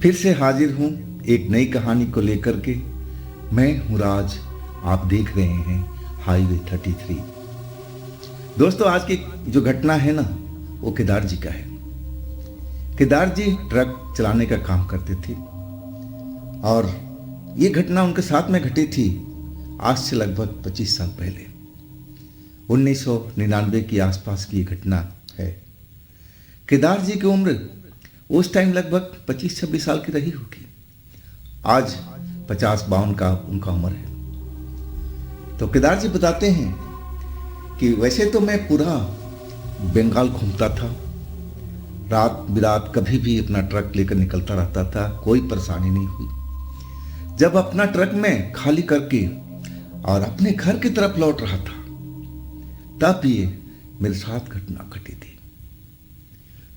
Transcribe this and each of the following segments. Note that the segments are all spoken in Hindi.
फिर से हाजिर हूँ एक नई कहानी को लेकर के। मैं हूँ राज, आप देख रहे हैं हाईवे 33। दोस्तों, आज की जो घटना है ना, वो केदार जी का है। केदार जी ट्रक चलाने का काम करते थे और ये घटना उनके साथ में घटी थी आज से लगभग 25 साल पहले। 1999 के आसपास की ये घटना है। केदार जी की उम्र उस टाइम लगभग 25-26 साल की रही होगी। आज 50-52 का उनका उम्र है। तो केदार जी बताते हैं कि वैसे तो मैं पूरा बंगाल घूमता था, रात बिरात कभी भी अपना ट्रक लेकर निकलता रहता था, कोई परेशानी नहीं हुई। जब अपना ट्रक में खाली करके और अपने घर की तरफ लौट रहा था, तब ये मेरे साथ घटना घटी थी।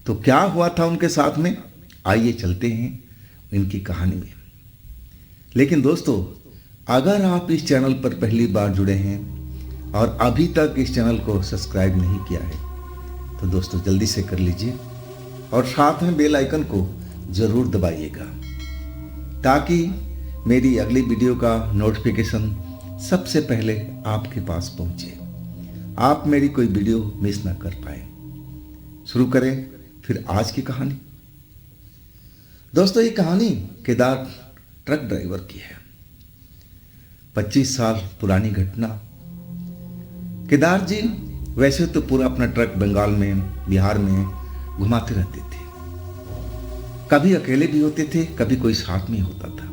तो क्या हुआ था उनके साथ में, आइए चलते हैं इनकी कहानी में। लेकिन दोस्तों, अगर आप इस चैनल पर पहली बार जुड़े हैं और अभी तक इस चैनल को सब्सक्राइब नहीं किया है, तो दोस्तों जल्दी से कर लीजिए और साथ में बेल आइकन को ज़रूर दबाइएगा, ताकि मेरी अगली वीडियो का नोटिफिकेशन सबसे पहले आपके पास पहुंचे, आप मेरी कोई वीडियो मिस ना कर पाए। शुरू करें फिर आज की कहानी। दोस्तों, ये कहानी केदार ट्रक ड्राइवर की है। 25 साल पुरानी घटना। केदार जी वैसे तो पूरा अपना ट्रक बंगाल में, बिहार में घुमाते रहते थे। कभी अकेले भी होते थे, कभी कोई साथ में होता था।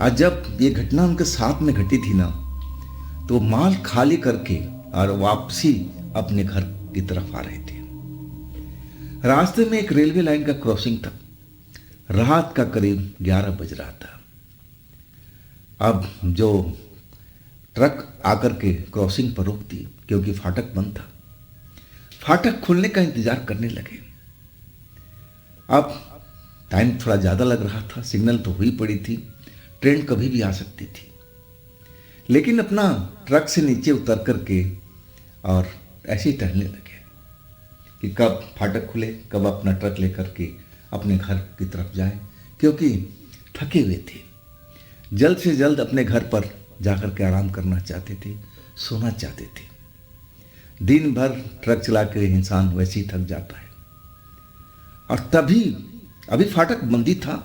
आज जब ये घटना उनके साथ में घटी थी ना, तो माल खाली करके और वापसी अपने घर की तरफ आ रहे थे। रास्ते में एक रेलवे लाइन का क्रॉसिंग था। रात का करीब 11 बज रहा था। अब जो ट्रक आकर के क्रॉसिंग पर रोक दी, क्योंकि फाटक बंद था। फाटक खुलने का इंतजार करने लगे। अब टाइम थोड़ा ज़्यादा लग रहा था, सिग्नल तो हुई पड़ी थी, ट्रेन कभी भी आ सकती थी। लेकिन अपना ट्रक से नीचे उतर करके और ऐसे ही टहलने लगे कि कब फाटक खुले, कब अपना ट्रक लेकर के अपने घर की तरफ जाएं, क्योंकि थके हुए थे। जल्द से जल्द अपने घर पर जाकर के आराम करना चाहते थे, सोना चाहते थे। दिन भर ट्रक चला के इंसान वैसे ही थक जाता है। और तभी अभी फाटक बंदी था,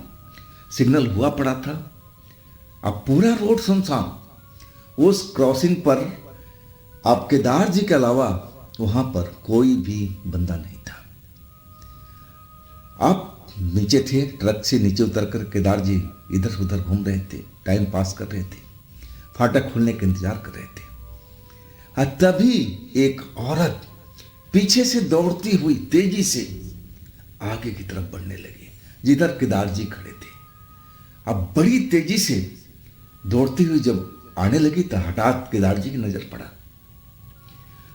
सिग्नल हुआ पड़ा था। अब पूरा रोड सुनसान। उस क्रॉसिंग पर अब केदार जी के अलावा वहां पर कोई भी बंदा नहीं था। आप नीचे थे, ट्रक से नीचे उतरकर केदार जी इधर उधर घूम रहे थे, टाइम पास कर रहे थे, फाटक खुलने का इंतजार कर रहे थे। और तभी एक औरत पीछे से दौड़ती हुई तेजी से आगे की तरफ बढ़ने लगी, जिधर केदार जी खड़े थे। अब बड़ी तेजी से दौड़ती हुई जब आने लगी, तो हठात केदार जी की नजर पड़ा।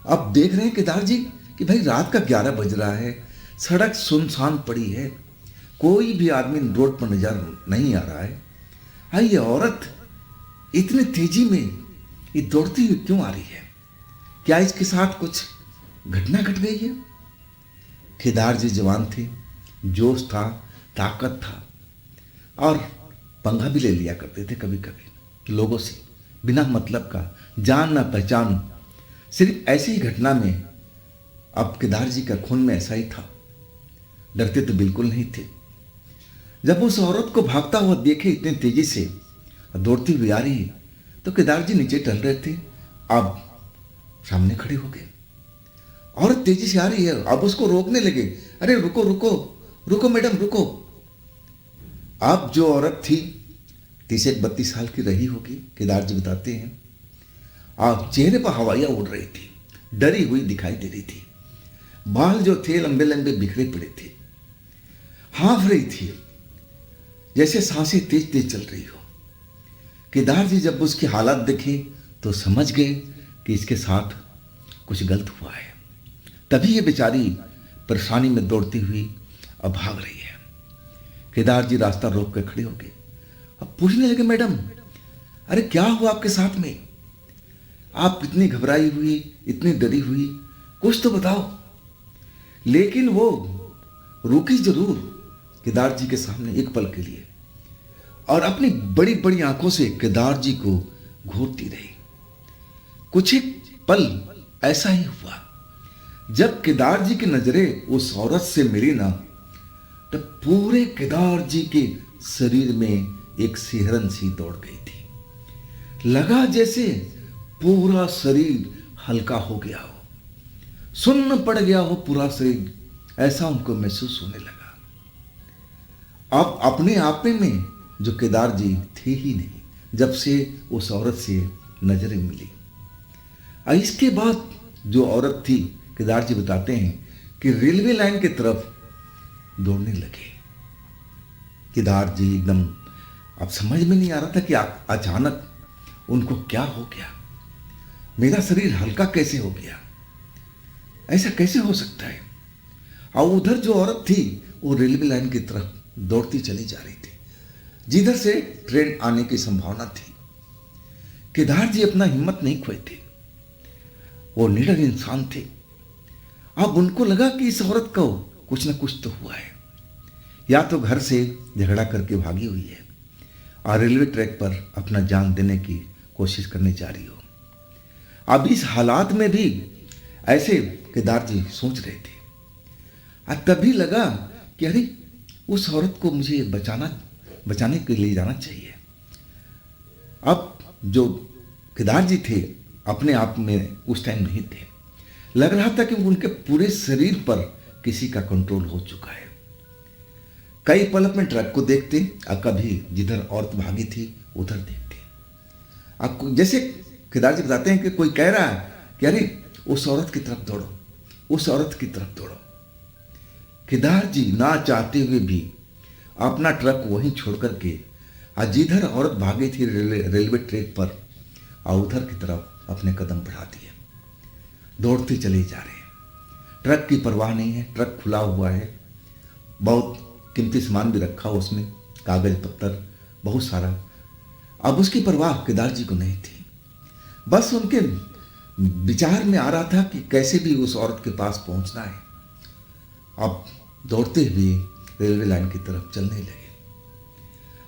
अब देख रहे हैं केदार जी कि भाई रात का 11 बज रहा है, सड़क सुनसान पड़ी है, कोई भी आदमी रोड पर नजर नहीं आ रहा है। ये औरत इतनी तेजी में ये दौड़ती हुई क्यों आ रही है? क्या इसके साथ कुछ घटना घट गई है? केदार जी जवान थे, जोश था, ताकत था और पंगा भी ले लिया करते थे कभी कभी लोगों से, बिना मतलब का, जान ना पहचान, सिर्फ ऐसी ही घटना में। अब केदार जी का खून में ऐसा ही था, डरते तो बिल्कुल नहीं थे। जब उस औरत को भागता हुआ देखे इतनी तेजी से दौड़ती हुई आ रही है, तो केदार जी नीचे टहल रहे थे, अब सामने खड़े हो गए। औरत तेजी से आ रही है, अब उसको रोकने लगे। अरे रुको रुको रुको मैडम रुको। अब जो औरत थी 30-32 साल की रही होगी, केदार जी बताते हैं। अब चेहरे पर हवाइयाँ उड़ रही थी, डरी हुई दिखाई दे रही थी। बाल जो थे लंबे लंबे बिखरे पड़े थे, हाँफ रही थी, जैसे सांसें तेज तेज चल रही हो। केदार जी जब उसकी हालत देखे तो समझ गए कि इसके साथ कुछ गलत हुआ है। तभी ये बेचारी परेशानी में दौड़ती हुई अब भाग रही है। केदार जी रास्ता रोक कर खड़े हो गए। अब पूछने लगे, मैडम अरे क्या हुआ आपके साथ में? आप इतनी घबराई हुई, इतनी डरी हुई, कुछ तो बताओ। लेकिन वो रुकी जरूर, केदार जी के सामने एक पल के लिए और अपनी बड़ी बड़ी आंखों से केदार जी को घूरती रही। कुछ एक पल ऐसा ही हुआ, जब केदार जी की नजरें उस औरत से मिली ना, तब पूरे केदार जी के शरीर में एक सिहरन सी दौड़ गई थी। लगा जैसे पूरा शरीर हल्का हो गया हो, सुन्न पड़ गया हो पूरा शरीर, ऐसा उनको महसूस होने लगा। अब अपने आप में जो केदार जी थे ही नहीं जब से उस औरत से नजरें मिली। और इसके बाद जो औरत थी, केदार जी बताते हैं कि रेलवे लाइन की तरफ दौड़ने लगे। केदार जी एकदम अब समझ में नहीं आ रहा था कि अचानक उनको क्या हो गया, मेरा शरीर हल्का कैसे हो गया, ऐसा कैसे हो सकता है। और उधर जो औरत थी वो रेलवे लाइन की तरफ दौड़ती चली जा रही थी, जिधर से ट्रेन आने की संभावना थी। केदार जी अपना हिम्मत नहीं खोए थे, वो निडर इंसान थे। अब उनको लगा कि इस औरत को कुछ ना कुछ तो हुआ है, या तो घर से झगड़ा करके भागी हुई है और रेलवे ट्रैक पर अपना जान देने की कोशिश करने जा रही हो। अब इस हालात में भी ऐसे केदार जी सोच रहे थे। और तभी लगा कि अरे उस औरत को मुझे बचाने के लिए जाना चाहिए। अब जो केदार जी थे अपने आप में उस टाइम नहीं थे, लग रहा था कि उनके पूरे शरीर पर किसी का कंट्रोल हो चुका है। कई पल अपने ट्रक को देखते और कभी जिधर औरत भागी थी उधर देखते। अब जैसे केदार जी बताते हैं कि कोई कह रहा है कि अरे उस औरत की तरफ दौड़ो, उस औरत की तरफ दौड़ो। केदार जी ना चाहते हुए भी अपना ट्रक वहीं छोड़ करके जिधर औरत भागी थी रेलवे ट्रैक पर और उधर की तरफ अपने कदम बढ़ा दिए। दौड़ते चले जा रहे हैं। ट्रक की परवाह नहीं है, ट्रक खुला हुआ है, बहुत कीमती सामान भी रखा हो उसमें, कागज पत्तर बहुत सारा। अब उसकी परवाह केदार जी को नहीं थी। बस उनके विचार में आ रहा था कि कैसे भी उस औरत के पास पहुंचना है। अब दौड़ते हुए रेलवे लाइन की तरफ चलने लगे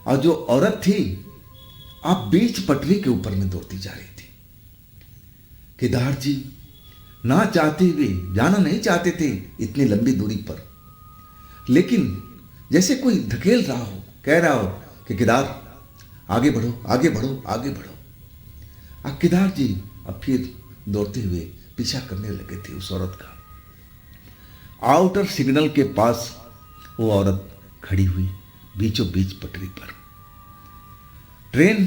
और जो औरत थी अब बीच पटरी के ऊपर में दौड़ती जा रही थी। केदार जी ना चाहते हुए जाना नहीं चाहते थे इतनी लंबी दूरी पर, लेकिन जैसे कोई धकेल रहा हो, कह रहा हो कि केदार आगे बढ़ो, आगे बढ़ो, आगे बढ़ो। अब केदार जी अब फिर दौड़ते हुए पीछा करने लगे थे उस औरत का। आउटर सिग्नल के पास वो औरत खड़ी हुई बीचों बीच पटरी पर। ट्रेन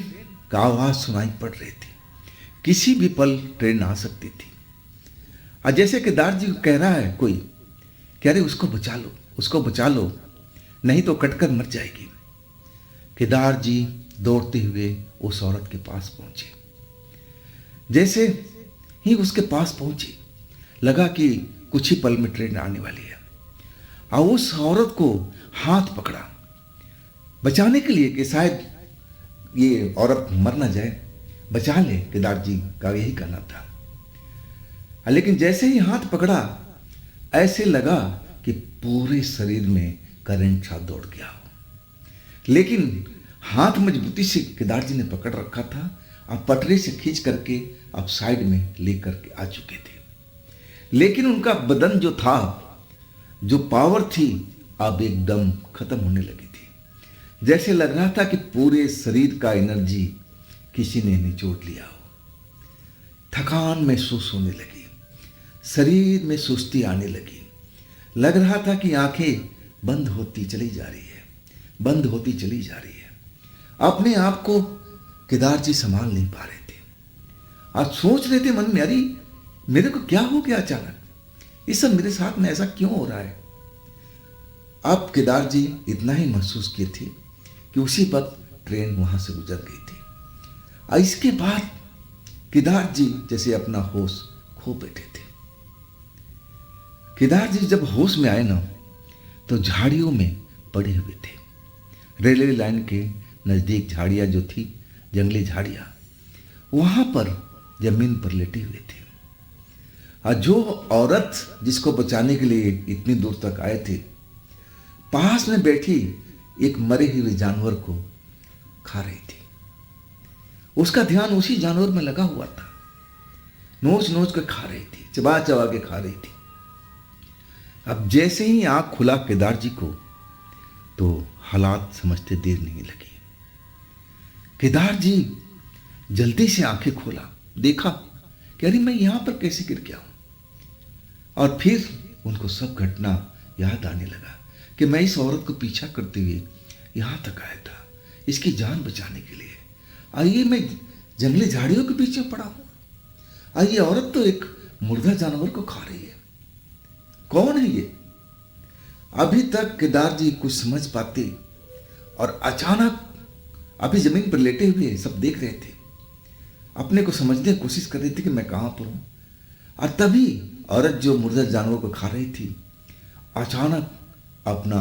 का आवाज सुनाई पड़ रही थी, किसी भी पल ट्रेन आ सकती थी। और जैसे केदार जी को कह रहा है कोई कि अरे उसको बचा लो, उसको बचा लो, नहीं तो कटकर मर जाएगी। केदार जी दौड़ते हुए उस औरत के पास पहुंचे। जैसे ही उसके पास पहुंचे लगा कि कुछ ही पल में ट्रेन आने वाली है। और उस औरत को हाथ पकड़ा बचाने के लिए कि शायद ये औरत मर ना जाए, बचा ले। केदार जी का यही कहना था। लेकिन जैसे ही हाथ पकड़ा ऐसे लगा कि पूरे शरीर में करंट सा दौड़ गया हो। लेकिन हाथ मजबूती से केदार जी ने पकड़ रखा था। अब पटरी से खींच करके अब साइड में लेकर के आ चुके थे। लेकिन उनका बदन जो था, जो पावर थी, अब एकदम खत्म होने लगी थी। जैसे लग रहा था कि पूरे शरीर का एनर्जी किसी ने निचोड़ लिया हो। थकान महसूस होने लगी, शरीर में सुस्ती आने लगी। लग रहा था कि आंखें बंद होती चली जा रही है, बंद होती चली जा रही है। अपने आप को केदार जी संभाल नहीं पा रहे थे। आज सोच रहे थे मन में, अरे मेरे को क्या हो गया अचानक, ये सब मेरे साथ में ऐसा क्यों हो रहा है। अब केदार जी इतना ही महसूस किए थे कि उसी वक्त ट्रेन वहां से गुजर गई थी। और इसके बाद केदार जी जैसे अपना होश खो बैठे थे। केदार जी जब होश में आए ना, तो झाड़ियों में पड़े हुए थे। रेलवे लाइन के नजदीक झाड़ियां जो थी, जंगली झाड़ियां, वहां पर जमीन पर लेटे हुए थे। और जो औरत जिसको बचाने के लिए इतनी दूर तक आए थे, पास में बैठी एक मरे हुए जानवर को खा रही थी। उसका ध्यान उसी जानवर में लगा हुआ था। नोच नोच कर खा रही थी, चबा चबा के खा रही थी। अब जैसे ही आंख खुला केदार जी को, तो हालात समझते देर नहीं लगी। केदार जी जल्दी से आंखें खोला, देखा कि अरे मैं यहां पर कैसे गिर गया हूं। और फिर उनको सब घटना याद आने लगा कि मैं इस औरत को पीछा करते हुए यहां तक आया था इसकी जान बचाने के लिए। आइए मैं जंगली झाड़ियों के पीछे पड़ा हूं। आइए औरत तो एक मुर्दा जानवर को खा रही है। कौन है ये? अभी तक केदार जी कुछ समझ पाते और अचानक अभी जमीन पर लेटे हुए सब देख रहे थे, अपने को समझने की कोशिश कर रहे थे कि मैं कहां पर हूं। और तभी औरत जो मुर्दा जानवर को खा रही थी अचानक अपना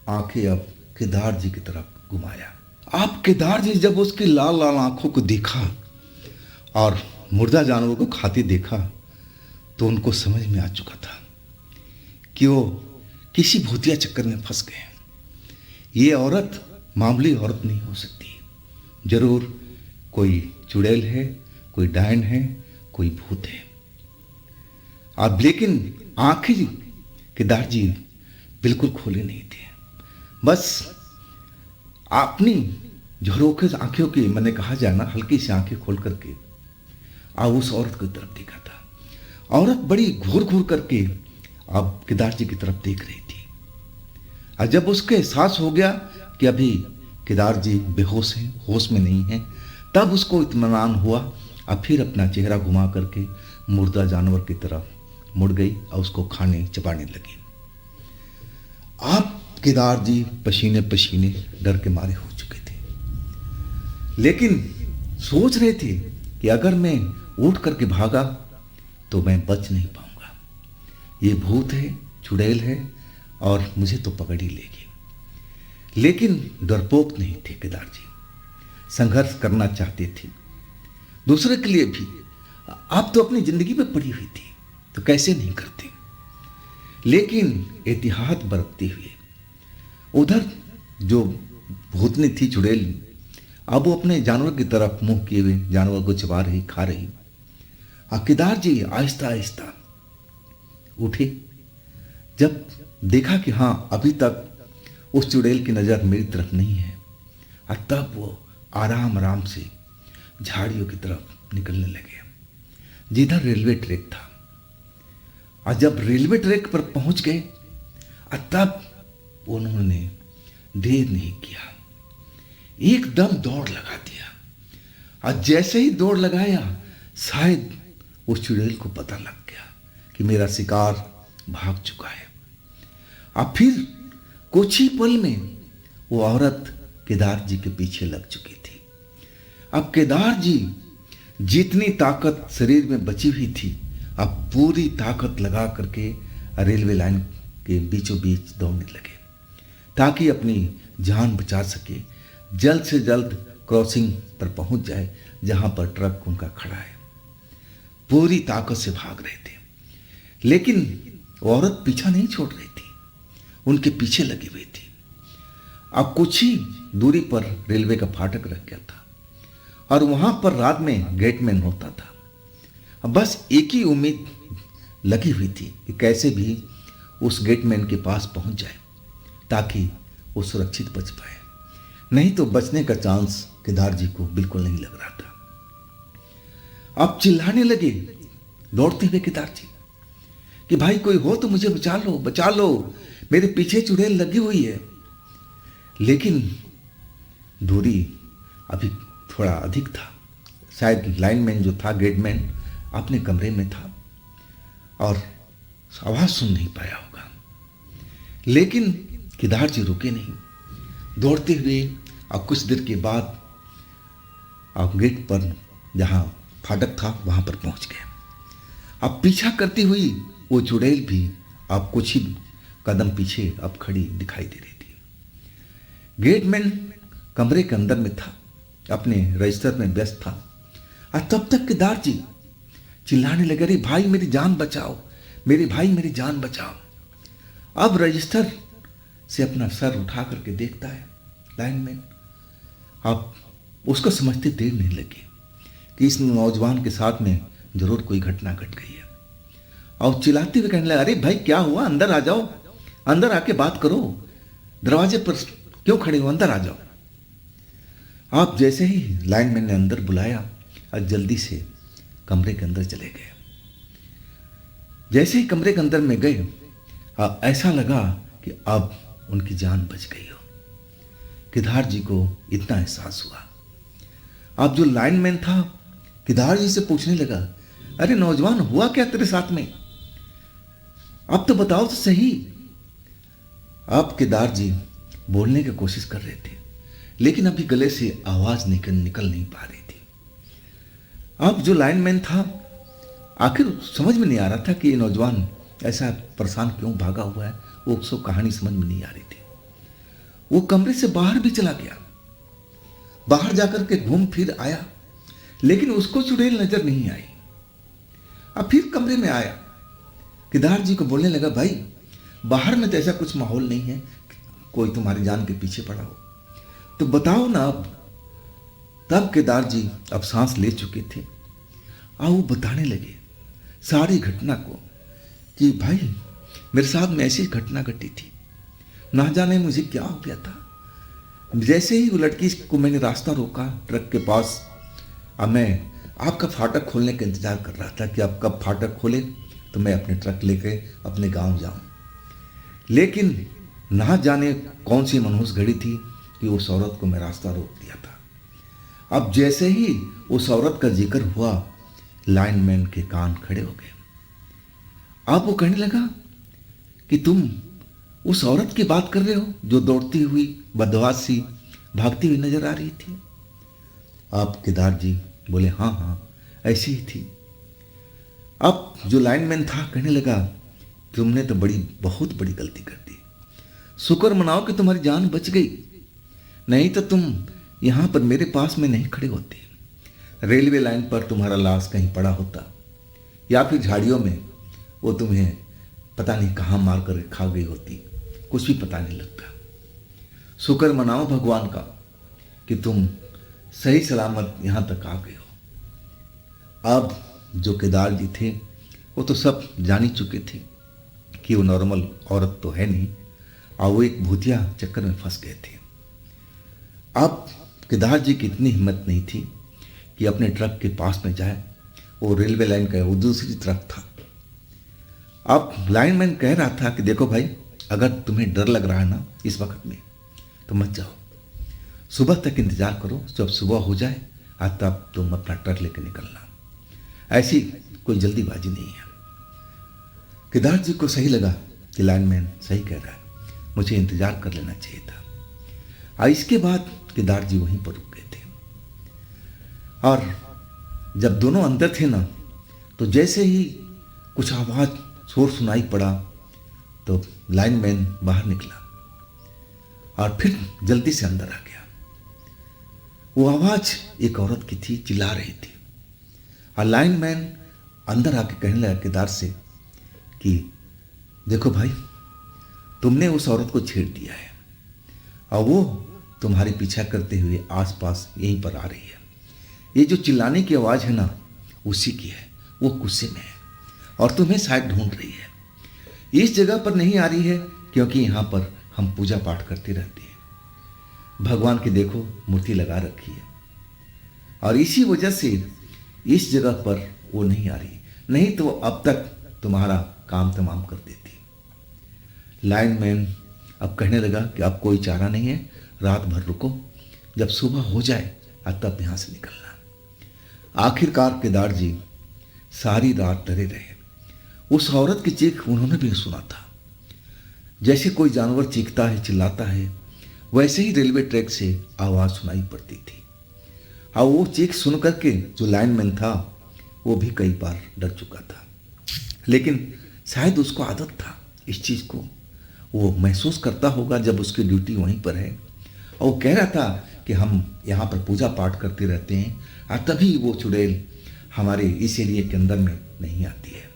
आंखें अब केदार जी की तरफ घुमाया। आप केदार जी जब उसकी लाल लाल आंखों को देखा और मुर्दा जानवर को खाते देखा तो उनको समझ में आ चुका था कि वो किसी भूतिया चक्कर में फंस गए। ये औरत मामूली औरत नहीं हो सकती, जरूर कोई चुड़ैल है, कोई डायन है, कोई भूत है। अब लेकिन आंखें केदार जी बिल्कुल खोले नहीं थे, बस अपनी झरोखे आंखों की, मैंने कहा जाए ना, हल्की सी आंखें खोल करके अब उस औरत की तरफ देखा था। औरत बड़ी घूर घूर करके अब केदार जी की तरफ देख रही थी। और जब उसके एहसास हो गया कि अभी केदार जी बेहोश हैं, होश में नहीं हैं, तब उसको इत्मीनान हुआ और फिर अपना चेहरा घुमा करके मुर्दा जानवर की तरफ मुड़ गई और उसको खाने चबाने लगी। आप केदार जी पसीने पसीने डर के मारे हो चुके थे, लेकिन सोच रहे थे कि अगर मैं उठ करके भागा तो मैं बच नहीं पाऊंगा। ये भूत है, चुड़ैल है और मुझे तो पकड़ ही लेगी। लेकिन डरपोक नहीं थे केदार जी, संघर्ष करना चाहते थे दूसरे के लिए भी। आप तो अपनी जिंदगी में पड़ी हुई थी तो कैसे नहीं करते। लेकिन एहतियात बरतते हुए उधर जो भूतनी थी चुड़ैल, अब वो अपने जानवर की तरफ मुंह किए हुए जानवर को चबा रही, खा रही। केदार जी आहिस्ता आहिस्ता उठे। जब देखा कि हाँ अभी तक उस चुड़ैल की नज़र मेरी तरफ नहीं है, और तब वो आराम आराम से झाड़ियों की तरफ निकलने लगे जिधर रेलवे ट्रैक था। और जब रेलवे ट्रैक पर पहुंच गए तब उन्होंने देर नहीं किया, एकदम दौड़ लगा दिया। और जैसे ही दौड़ लगाया शायद उस चुड़ैल को पता लग गया कि मेरा शिकार भाग चुका है। और फिर कुछ ही पल में वो औरत केदार जी के पीछे लग चुकी थी। अब केदार जी जितनी ताकत शरीर में बची हुई थी अब पूरी ताकत लगा करके रेलवे लाइन के बीचों बीच दौड़ने लगे ताकि अपनी जान बचा सके, जल्द से जल्द क्रॉसिंग पर पहुंच जाए जहां पर ट्रक उनका खड़ा है। पूरी ताकत से भाग रहे थे, लेकिन औरत पीछा नहीं छोड़ रही थी, उनके पीछे लगी हुई थी। अब कुछ ही दूरी पर रेलवे का फाटक रह गया था और वहां पर रात में गेटमैन होता था। अब बस एक ही उम्मीद लगी हुई थी कि कैसे भी उस गेटमैन के पास पहुंच जाए ताकि वो सुरक्षित बच पाए, नहीं तो बचने का चांस केदार जी को बिल्कुल नहीं लग रहा था। अब चिल्लाने लगे दौड़ते हुए केदार जी कि भाई कोई हो तो मुझे बचा लो, बचा लो, मेरे पीछे चुड़ैल लगी हुई है। लेकिन दूरी अभी थोड़ा अधिक था, शायद लाइनमैन जो था, गेटमैन, अपने कमरे में था और आवाज सुन नहीं पाया होगा। लेकिन केदार जी रुके नहीं, दौड़ते हुए और कुछ देर के बाद आप गेट पर जहां फाटक था वहां पर पहुंच गए। अब पीछा करती हुई वो चुड़ैल भी अब कुछ ही कदम पीछे अब खड़ी दिखाई दे रही थी। गेटमैन कमरे के अंदर में था, अपने रजिस्टर में व्यस्त था और तब तक केदार जी चिल्लाने लगे, अरे भाई मेरी जान बचाओ, मेरे भाई मेरी जान बचाओ। अब रजिस्टर से अपना सर उठा करके देखता है लाइनमैन। अब उसको समझते देर नहीं लगी कि इस नौजवान के साथ में जरूर कोई घटना घट गई है। और चिल्लाते हुए कहने लगा, अरे भाई क्या हुआ, अंदर आ जाओ, अंदर आके बात करो, दरवाजे पर क्यों खड़े हो, अंदर आ जाओ। आप जैसे ही लाइनमैन ने अंदर बुलाया और जल्दी से कमरे के अंदर चले गए। जैसे ही कमरे के अंदर में गए, ऐसा लगा कि अब उनकी जान बच गई हो। केदार जी को इतना एहसास हुआ। अब जो लाइनमैन था केदार जी से पूछने लगा, अरे नौजवान हुआ क्या तेरे साथ में, अब तो बताओ तो सही। अब केदार जी बोलने की कोशिश कर रहे थे, लेकिन अभी गले से आवाज निकल नहीं पा रही थी। अब जो लाइनमैन था, आखिर समझ में नहीं आ रहा था कि ये नौजवान ऐसा परेशान क्यों भागा हुआ है, वो उसको कहानी समझ में नहीं आ रही थी। वो कमरे से बाहर भी चला गया, बाहर जाकर के घूम फिर आया, लेकिन उसको चुड़ैल नजर नहीं आई। अब फिर कमरे में आया, केदार जी को बोलने लगा, भाई बाहर में तो ऐसा कुछ माहौल नहीं है, कोई तुम्हारी जान के पीछे पड़ा हो, तो बताओ ना अब। तब केदार जी अब सांस ले चुके थे और वो बताने लगे सारी घटना को कि भाई मेरे साथ में ऐसी घटना घटी थी, ना जाने मुझे क्या हो गया था। जैसे ही वो लड़की को मैंने रास्ता रोका ट्रक के पास, अब मैं आपका फाटक खोलने का इंतजार कर रहा था कि आप कब फाटक खोले तो मैं अपने ट्रक लेके अपने गांव जाऊं। लेकिन ना जाने कौन सी मनहूस घड़ी थी कि उस औरत को मैं रास्ता रोक दिया था। अब जैसे ही उस औरत का जिक्र हुआ, लाइनमैन के कान खड़े हो गए। अब वो कहने लगा कि तुम उस औरत की बात कर रहे हो जो दौड़ती हुई बदहवास सी भागती हुई नजर आ रही थी। अब केदार जी बोले, हाँ हाँ ऐसी ही थी। अब जो लाइनमैन था कहने लगा, तुमने तो बहुत बड़ी गलती कर दी, शुक्र मनाओ कि तुम्हारी जान बच गई, नहीं तो तुम यहां पर मेरे पास में नहीं खड़े होते। रेलवे लाइन पर तुम्हारा लाश कहीं पड़ा होता, या फिर झाड़ियों में वो तुम्हें पता नहीं कहाँ मार कर खा गई होती, कुछ भी पता नहीं लगता। शुक्र मनाओ भगवान का कि तुम सही सलामत यहाँ तक आ गए हो। अब जो केदार जी थे वो तो सब जान ही चुके थे कि वो नॉर्मल औरत तो है नहीं, और वो एक भूतिया चक्कर में फंस गए थे। अब केदार जी की इतनी हिम्मत नहीं थी कि अपने ट्रक के पास में जाए, वो रेलवे लाइन का वो दूसरी तरफ था। अब लाइनमैन कह रहा था कि देखो भाई, अगर तुम्हें डर लग रहा है ना इस वक्त में तो मत जाओ, सुबह तक इंतजार करो, जब सुबह हो जाए तब तुम अपना ट्रक लेकर निकलना, ऐसी कोई जल्दीबाजी नहीं है। केदार जी को सही लगा कि लाइनमैन सही कह रहा है, मुझे इंतजार कर लेना चाहिए था। और इसके बाद केदार जी वहीं पर रुक गए थे। और जब दोनों अंदर थे ना, तो जैसे ही कुछ आवाज शोर सुनाई पड़ा तो लाइनमैन बाहर निकला और फिर जल्दी से अंदर आ गया। वो आवाज एक औरत की थी, चिल्ला रही थी। और लाइनमैन अंदर आके कहने लगा केदार से कि देखो भाई, तुमने उस औरत को छेड़ दिया है और वो तुम्हारे पीछा करते हुए आसपास यहीं पर आ रही है। ये जो चिल्लाने की आवाज़ है ना, उसी की है, वो गुस्से में है और तुम्हें शायद ढूंढ रही है। इस जगह पर नहीं आ रही है क्योंकि यहाँ पर हम पूजा पाठ करते रहते हैं, भगवान की देखो मूर्ति लगा रखी है, और इसी वजह से इस जगह पर वो नहीं आ रही, नहीं तो अब तक तुम्हारा काम तमाम कर देती। लाइनमैन अब कहने लगा कि अब कोई चारा नहीं है, रात भर रुको, जब सुबह हो जाए तब यहाँ से निकलना। आखिरकार केदार जी सारी रात डरे रहे। उस औरत की चीख उन्होंने भी सुना था, जैसे कोई जानवर चीखता है, चिल्लाता है, वैसे ही रेलवे ट्रैक से आवाज़ सुनाई पड़ती थी। और वो चीख सुन करके जो लाइनमैन था वो भी कई बार डर चुका था, लेकिन शायद उसको आदत था इस चीज़ को, वो महसूस करता होगा जब उसकी ड्यूटी वहीं पर है। और वो कह रहा था कि हम यहाँ पर पूजा पाठ करते रहते हैं और तभी वो चुड़ैल हमारे इस एरिया के अंदर में नहीं आती है।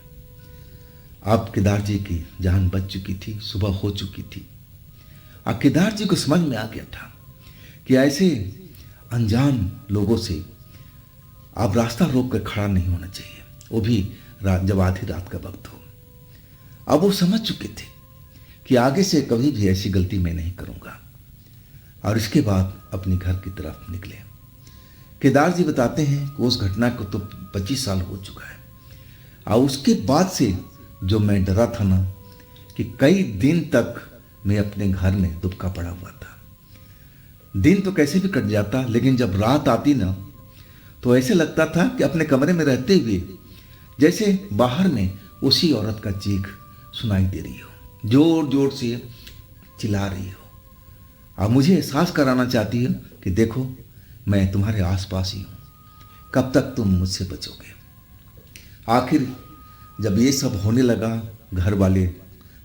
अब केदार जी की जान बच चुकी थी, सुबह हो चुकी थी। और केदार जी को समझ में आ गया था कि ऐसे अनजान लोगों से अब रास्ता रोक कर खड़ा नहीं होना चाहिए, वो भी जब आधी रात का वक्त हो। अब वो समझ चुके थे कि आगे से कभी भी ऐसी गलती मैं नहीं करूंगा, और इसके बाद अपने घर की तरफ निकले। केदार जी बताते हैं कि उस घटना को तो 25 साल हो चुका है, और उसके बाद से जो मैं डरा था ना, कि कई दिन तक मैं अपने घर में दुबका पड़ा हुआ था। दिन तो कैसे भी कट जाता, लेकिन जब रात आती ना, तो ऐसे लगता था कि अपने कमरे में रहते हुए जैसे बाहर में उसी औरत का चीख सुनाई दे रही हो, जोर जोर से चिल्ला रही हो, और मुझे एहसास कराना चाहती है कि देखो मैं तुम्हारे आसपास ही हूँ, कब तक तुम मुझसे बचोगे। आखिर जब ये सब होने लगा, घर वाले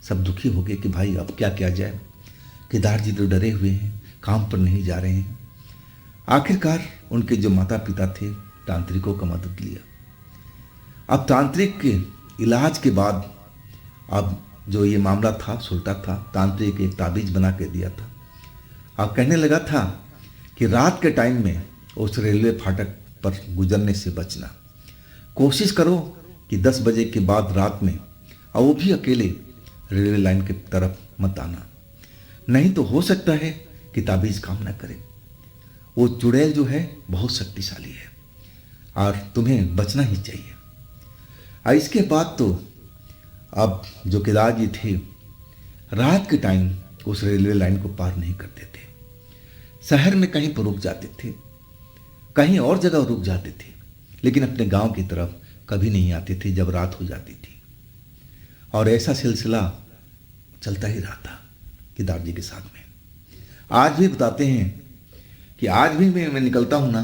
सब दुखी हो गए कि भाई अब क्या किया जाए। केदार जी तो डरे हुए हैं, काम पर नहीं जा रहे हैं। आखिरकार उनके जो माता पिता थे, तांत्रिकों का मदद लिया। अब तांत्रिक के इलाज के बाद अब जो ये मामला था सुलटा था। तांत्रिक एक ताबीज बना के दिया था, और कहने लगा था कि रात के टाइम में उस रेलवे फाटक पर गुजरने से बचना। कोशिश करो कि 10 बजे के बाद रात में, और वो भी अकेले, रेलवे लाइन की तरफ मत आना, नहीं तो हो सकता है कि ताबीज काम न करे। वो चुड़ैल जो है बहुत शक्तिशाली है, और तुम्हें बचना ही चाहिए। और इसके बाद तो अब जो केदार जी थे, रात के टाइम उस रेलवे लाइन को पार नहीं करते थे। शहर में कहीं पर रुक जाते थे, कहीं और जगह रुक जाते थे, लेकिन अपने गांव की तरफ कभी नहीं आते थे जब रात हो जाती थी। और ऐसा सिलसिला चलता ही रहा था केदार जी के साथ में। आज भी बताते हैं कि आज भी मैं निकलता हूँ ना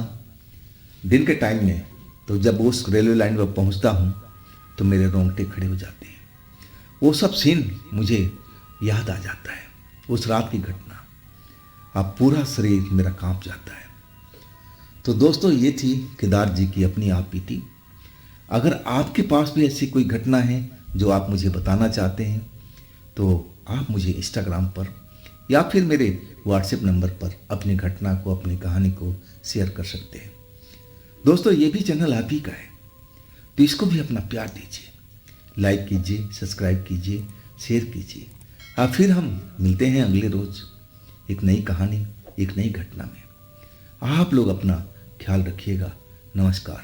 दिन के टाइम में, तो जब उस रेलवे लाइन पर पहुँचता हूँ तो मेरे रोंगटे खड़े हो जाते हैं। वो सब सीन मुझे याद आ जाता है, उस रात की घटना। अब पूरा शरीर मेरा कांप जाता है। तो दोस्तों, ये थी केदार जी की अपनी आप बीती। अगर आपके पास भी ऐसी कोई घटना है जो आप मुझे बताना चाहते हैं, तो आप मुझे इंस्टाग्राम पर या फिर मेरे व्हाट्सएप नंबर पर अपनी घटना को, अपनी कहानी को शेयर कर सकते हैं। दोस्तों, ये भी चैनल आप ही का है, तो इसको भी अपना प्यार दीजिए, लाइक कीजिए, सब्सक्राइब कीजिए, शेयर कीजिए। और फिर हम मिलते हैं अगले रोज एक नई कहानी, एक नई घटना में। आप लोग अपना ख्याल रखिएगा। नमस्कार।